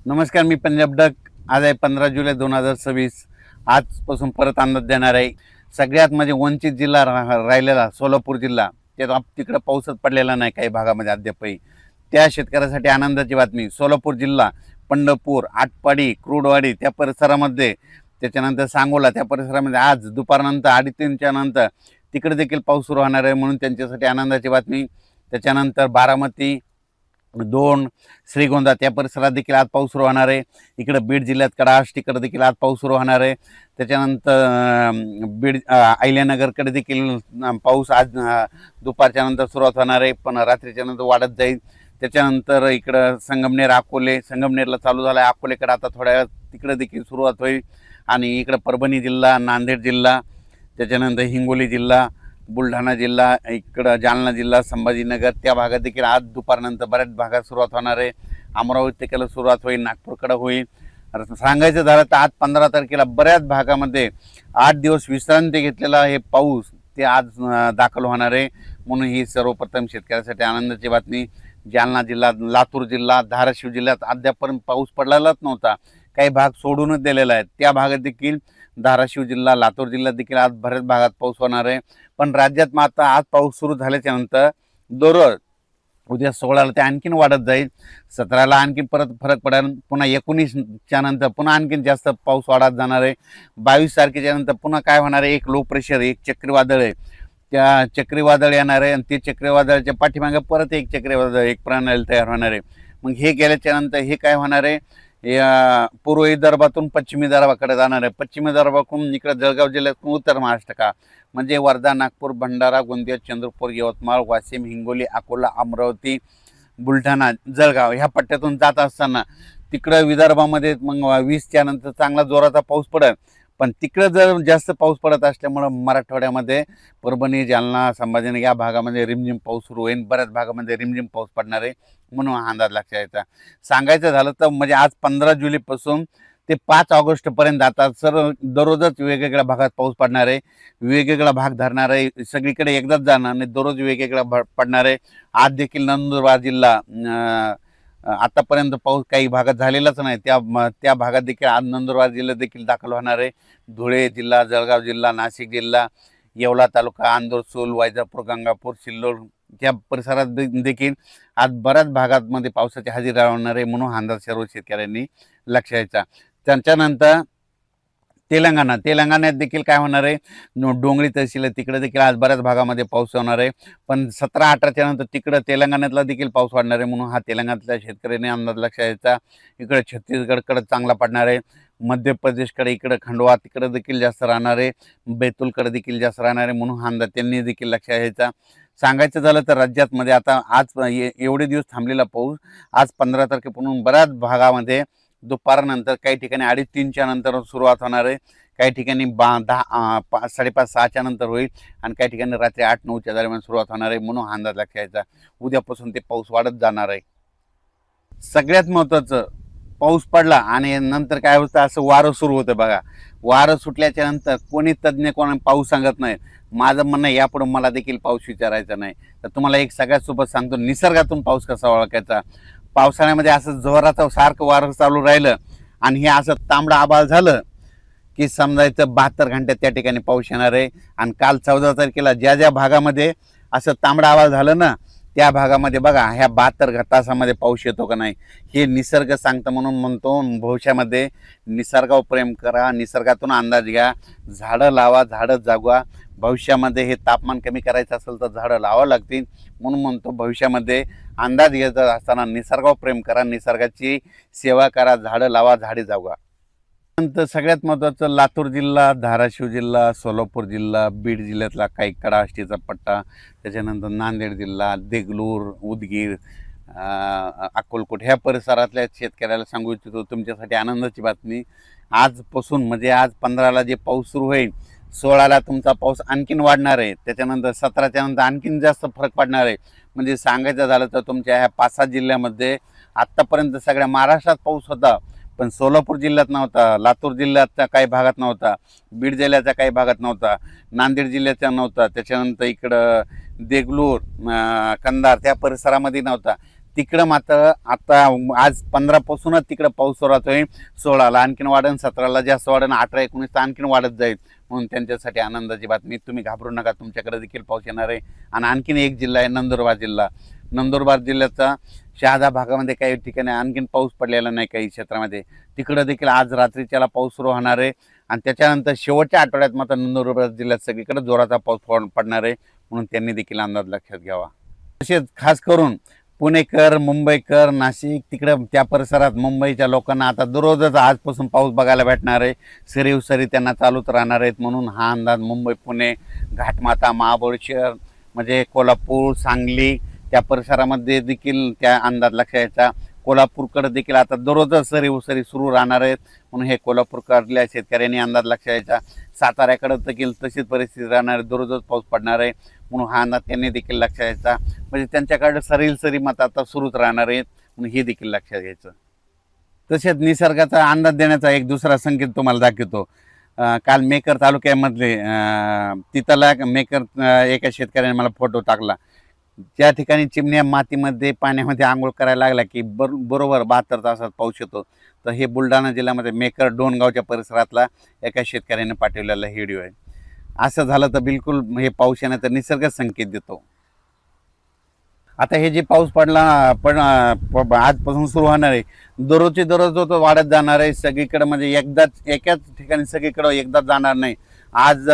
नमस्कार, मी पंजाब डक. आज आहे 15 जुलै 2026. आजपासून परत अंदाज देणार आहे. सगळ्यात म्हणजे वंचित जिल्हा राहिलेला सोलापूर जिल्हा, त्यात तिकडं पाऊसच पडलेला नाही काही भागामध्ये अद्यापही. त्या शेतकऱ्यासाठी आनंदाची बातमी. सोलापूर जिल्हा, पंढरपूर, आटपाडी, क्रूडवाडी त्या परिसरामध्ये, त्याच्यानंतर सांगोला त्या परिसरामध्ये आज दुपारनंतर 3:30च्या नंतर तिकडे देखील पाऊस सुरू होणार आहे, म्हणून त्यांच्यासाठी आनंदाची बातमी. त्याच्यानंतर बारामती, दोन, श्रीगोंदा त्या परिसरात देखील आज पाऊस सुरू होणार आहे. इकडे बीड जिल्ह्यात कडाश तिकडे देखील आज पाऊस सुरू होणार आहे. त्याच्यानंतर बीड अहिल्यानगरकडे देखील पाऊस आज दुपारच्या नंतर सुरुवात होणार आहे, पण रात्रीच्या नंतर वाढत जाईल. त्याच्यानंतर इकडं संगमनेर, अकोले, संगमनेरला चालू झाला आहे, अकोलेकडे आता थोड्या वेळात तिकडे देखील सुरुवात होईल. आणि इकडं परभणी जिल्हा, नांदेड जिल्हा, त्याच्यानंतर हिंगोली जिल्हा, बुलढाणा जिल्हा, इकडं जालना जिल्हा, संभाजीनगर त्या भागात देखील आज दुपारनंतर बऱ्याच भागात सुरुवात होणार आहे. अमरावतीकडे सुरुवात होईल, नागपूरकडे होईल. सांगायचं झालं तर आज 15 तारखेला बऱ्याच भागामध्ये 8 दिवस विश्रांती घेतलेला हे पाऊस ते आज दाखल होणार आहे, म्हणून ही सर्वप्रथम शेतकऱ्यासाठी आनंदाची बातमी. जालना जिल्हा, लातूर जिल्हा, धाराशिव जिल्ह्यात अद्यापर्यंत पाऊस पडलेलाच नव्हता, काही भाग सोडूनच दिलेला आहे. त्या भागात देखील धाराशिव जिल्हा, लातूर जिल्ह्यात देखील आज बऱ्याच भागात पाऊस होणार आहे. पण राज्यात मात्र आज पाऊस सुरू झाल्याच्या नंतर दररोज उद्या 16ला ते आणखीन वाढत जाईल, 17ला आणखीन परत फरक पडेल, पुन्हा 19च्या नंतर पुन्हा आणखीन जास्त पाऊस वाढत जाणार आहे. 22 तारखेच्या नंतर पुन्हा काय होणार आहे, एक लो प्रेशर, एक चक्रीवादळ आहे, त्या चक्रीवादळ येणार आहे आणि ते चक्रीवादळाच्या पाठीमागे परत एक चक्रीवादळ, एक प्रणाली तयार होणार आहे. मग हे गेल्याच्या नंतर हे काय होणार आहे, या पूर्व विदर्भातून पश्चिमी विदर्भाकडे जाणार आहे, पश्चिमी विदर्भाकडून इकडे जळगाव जिल्ह्यातून उत्तर महाराष्ट्र का म्हणजे वर्धा, नागपूर, भंडारा, गोंदिया, चंद्रपूर, यवतमाळ, वाशिम, हिंगोली, अकोला, अमरावती, बुलढाणा, जळगाव ह्या पट्ट्यातून जात असताना तिकडं विदर्भामध्ये मग 20च्या नंतर चांगला जोराचा पाऊस पडेल. पण तिकडं जर जास्त पाऊस पडत असल्यामुळं मराठवाड्यामध्ये परभणी, जालना, संभाजीनगर या भागामध्ये रिमझिम पाऊस सुरू होईल, बऱ्याच भागामध्ये रिमझिम पाऊस पडणार आहे, म्हणून हा अंदाज लक्षात यायचा. सांगायचं झालं तर म्हणजे आज 15 जुलैपासून ते 5 ऑगस्टपर्यंत आता सर्व दररोजच वेगवेगळ्या भागात पाऊस पडणार आहे, वेगवेगळा भाग धरणार आहे, सगळीकडे एकदाच जाणार नाही, दररोज वेगवेगळा पडणार आहे. आज देखील नंदुरबार जिल्हा, आतापर्यंत पाऊस काही भागात झालेलाच नाही, त्या भागात देखील आज नंदुरबार जिल्ह्यात देखील दाखल होणार आहे. धुळे जिल्हा, जळगाव जिल्हा, नाशिक जिल्हा, येवला तालुका, अंदूर, सूल, वैजापूर, गंगापूर, सिल्लोड त्या परिसरात देखील आज बऱ्याच भागांमध्ये पावसाची हजेरी राहणार आहे, म्हणून अंदाज सर्व शेतकऱ्यांनी लक्ष द्यायचा. त्याच्यानंतर तेलंगणात देखील काय होणार आहे, डोंगरी तहसील आहे तिकडे देखील आज बऱ्याच भागामध्ये पाऊस होणार आहे. पण 17-18च्या नंतर तिकडं तेलंगणातला देखील पाऊस वाढणार आहे, म्हणून हा तेलंगणातल्या शेतकऱ्यांनी अंदाज लक्ष द्यायचा. इकडे छत्तीसगडकडे चांगला पडणार आहे, मध्य प्रदेशकडे इकडे खंडवा तिकडे देखील जास्त राहणार आहे, बैतूलकडे देखील जास्त राहणार आहे, म्हणून हा अंदाज त्यांनी देखील लक्ष द्यायचा. सांगायचं झालं तर राज्यामध्ये आता आज एवढे दिवस थांबलेला पाऊस आज 15 तारखेपासून बऱ्याच भागामध्ये दुपारनंतर काही ठिकाणी 2:30-3च्या नंतर सुरुवात होणार आहे, काही ठिकाणी 5:30-6च्या नंतर होईल आणि काही ठिकाणी रात्री 8-9च्या दरम्यान सुरुवात होणार आहे, म्हणून अंदाज लक्षात यायचा. उद्यापासून ते पाऊस वाढत जाणार आहे. सगळ्यात महत्त्वाचं, पाऊस पडला आणि नंतर काय होतं, असं वारं सुरू होतं बघा. वारं सुटल्याच्या नंतर कोणी तज्ज्ञ कोणी पाऊस सांगत नाही. माझं म्हणणं यापुढे मला देखील पाऊस विचारायचा नाही. तर तुम्हाला एक सगळ्यात सोबत सांगतो, निसर्गातून पाऊस कसा ओळखायचा. पावसाळ्यामध्ये असं जोराचं सारखं वारं चालू राहिलं आणि हे असं तांबडं आभाळ झालं की समजायचं 72 घंट्यात त्या ठिकाणी पाऊस येणार आहे. आणि काल 14 तारखेला ज्या ज्या भागामध्ये असं तांबडं आभाळ झालं ना, त्या भागामध्ये बघा ह्या 72 तासामध्ये पाऊस येतो का नाही हे निसर्ग सांगतं. म्हणून म्हणतो भविष्यामध्ये निसर्गावर प्रेम करा, निसर्गातून अंदाज घ्या, झाडं लावा, झाडं जगवा. भविष्यामध्ये हे तापमान कमी करायचं असेल तर झाडं लावावं लागतील, म्हणून म्हणतो भविष्यामध्ये अंदाज घ्यायचा असताना निसर्गावर प्रेम करा, निसर्गाची सेवा करा, झाडं लावा, झाडे जगवा. नंतर सगळ्यात महत्त्वाचं लातूर जिल्हा, धाराशिव जिल्हा, सोलापूर जिल्हा, बीड जिल्ह्यातला काही कडाष्टीचा पट्टा, त्याच्यानंतर नांदेड जिल्हा, देगलूर, उदगीर, अक्कलकोट ह्या परिसरातल्या शेतकऱ्याला सांगू इच्छितो, तुमच्यासाठी आनंदाची बातमी. आजपासून म्हणजे आज 15ला जे पाऊस सुरू होईल, 16ला तुमचा पाऊस आणखीन वाढणार आहे, त्याच्यानंतर 17च्या नंतर आणखीन जास्त फरक पडणार आहे. म्हणजे सांगायचं झालं तर तुमच्या ह्या 5-7 जिल्ह्यामध्ये आत्तापर्यंत सगळ्या महाराष्ट्रात पाऊस होता, पण सोलापूर जिल्ह्यात नव्हता, लातूर जिल्ह्याच्या काही भागात नव्हता, बीड जिल्ह्याच्या काही भागात नव्हता, नांदेड जिल्ह्याच्या नव्हता, त्याच्यानंतर इकडं देगलूर, कंधार त्या परिसरामध्ये नव्हता. तिकडं मात्र आता आज 15 पासूनच तिकडं पाऊस सुरुवात होईल. 16ला आणखीन वाढन, 17ला जास्त वाढन, 18 19 आणखीन वाढत जाईल. म्हणून त्यांच्यासाठी आनंदाची बातमी. तुम्ही घाबरू नका, तुमच्याकडे देखील पाऊस येणार आहे. आणि आणखीन एक जिल्हा आहे नंदुरबार जिल्हा. नंदुरबार जिल्ह्याचा शहादा भागामध्ये काही ठिकाणी आणखीन पाऊस पडलेला नाही काही क्षेत्रामध्ये. तिकडं देखील आज रात्रीच्याला पाऊस सुरू होणार आहे. आणि त्याच्यानंतर शेवटच्या आठवड्यात मात्र नंदुरबार जिल्ह्यात सगळीकडे जोराचा पाऊस पडणार आहे. म्हणून त्यांनी देखील अंदाज लक्षात घ्यावा. तसेच खास करून पुणेकर, मुंबईकर, नाशिक तिकडं त्या परिसरात मुंबईच्या लोकांना आता दररोजच आजपासून पाऊस बघायला भेटणार आहे. सरी सरी त्यांना चालूच राहणार आहेत. म्हणून हा अंदाज मुंबई, पुणे, घाटमाता, महाबळेश्वर म्हणजे कोल्हापूर, सांगली त्या परिसरामध्ये देखील त्या अंदाज लक्षात यायचा. कोल्हापूरकडे देखील आता दररोजच सरी उसरी सुरू राहणार आहेत. म्हणून हे कोल्हापूरकडल्या शेतकऱ्यांनी अंदाज लक्षात यायचा. साताऱ्याकडे देखील तशीच परिस्थिती राहणार आहे, दररोजच पाऊस पडणार आहे. म्हणून हा अंदाज त्यांनी देखील लक्षात यायचा. म्हणजे त्यांच्याकडे सरी मत आता सुरूच राहणार आहेत. म्हणून हे देखील लक्षात घ्यायचं. तसेच निसर्गाचा अंदाज देण्याचा एक दुसरा संकेत तुम्हाला दाखवतो. काल मेकर तालुक्यामधले तिथला मेकर एका शेतकऱ्याने मला फोटो टाकला. ज्या ठिकाणी चिमण्या मातीमध्ये पाण्यामध्ये आंघोळ करायला लागला की बरोबर 72 तासात पाऊस येतो. तर हे बुलढाणा जिल्ह्यामध्ये मेकर डोणगावच्या परिसरातला एका शेतकऱ्याने पाठवलेला व्हिडिओ आहे. असं झालं तर बिलकुल हे पाऊस येण्याचा निसर्गच संकेत देतो. आता हे जे पाऊस आजपासून सुरू होणार आहे, दररोज तो वाढत जाणार आहे. सगळीकडे म्हणजे एकाच ठिकाणी सगळीकडे एकदाच जाणार नाही. आज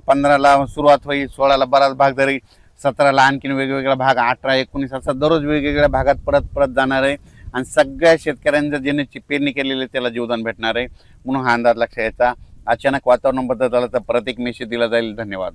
15ला सुरुवात होईल, 16ला बराच भाग धरी, 17ला आणखीन वेगवेगळा भाग, 18 19 असं दररोज वेगवेगळ्या भागात परत जाणार आहे. आणि सगळ्या शेतकऱ्यांचं ज्यांनी पेरणी केलेली त्याला जीवदान भेटणार आहे. म्हणून हा अंदाज लक्षात यायचा. अचानक वातावरण बदल झाला तर परत एक मेसेज दिला जाईल. धन्यवाद.